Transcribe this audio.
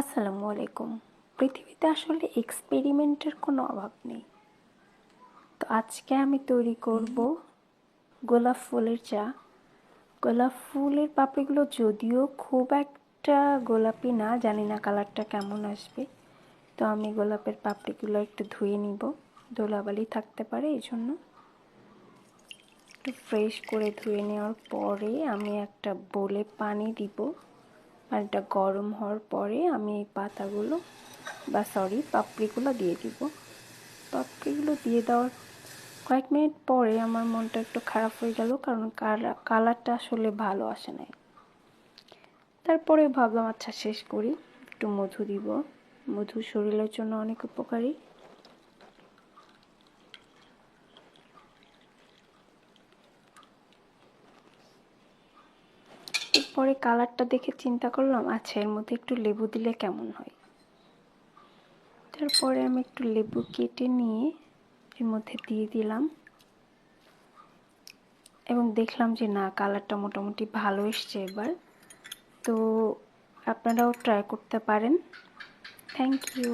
আসসালামু আলাইকুম। পৃথিবীতে আসলে এক্সপেরিমেন্টের কোনো অভাব নেই। তো আজকে আমি তৈরি করব গোলাপ ফুলের চা। গোলাপ ফুলের পাপড়িগুলো যদিও খুব একটা গোলাপি না, জানি না কালারটা কেমন আসবে। তো আমি গোলাপের পাপড়িগুলো একটু ধুয়ে নিব, ধুলাবালি থাকতে পারে এই জন্য। একটু ফ্রেশ করে ধুয়ে নেওয়ার পরে আমি একটা বোলে পানি দিব। পানিটা গরম হওয়ার পরে আমি এই পাতাগুলো পাপড়িগুলো দিয়ে দিব। পাপড়িগুলো দিয়ে দেওয়ার কয়েক মিনিট পরে আমার মনটা একটু খারাপ হয়ে গেল, কারণ কালারটা আসলে ভালো আসে নাই। তারপরে ভাবলাম আচ্ছা শেষ করি, একটু মধু দিব। মধু শরীরের জন্য অনেক উপকারী। এরপরে কালারটা দেখে চিন্তা করলাম আচ্ছা এর মধ্যে একটু লেবু দিলে কেমন হয়। তারপরে আমি একটু লেবু কেটে নিয়ে এর মধ্যে দিয়ে দিলাম এবং দেখলাম যে না, কালারটা মোটামুটি ভালো এসছে এবার। তো আপনারাও ট্রাই করতে পারেন। Thank you.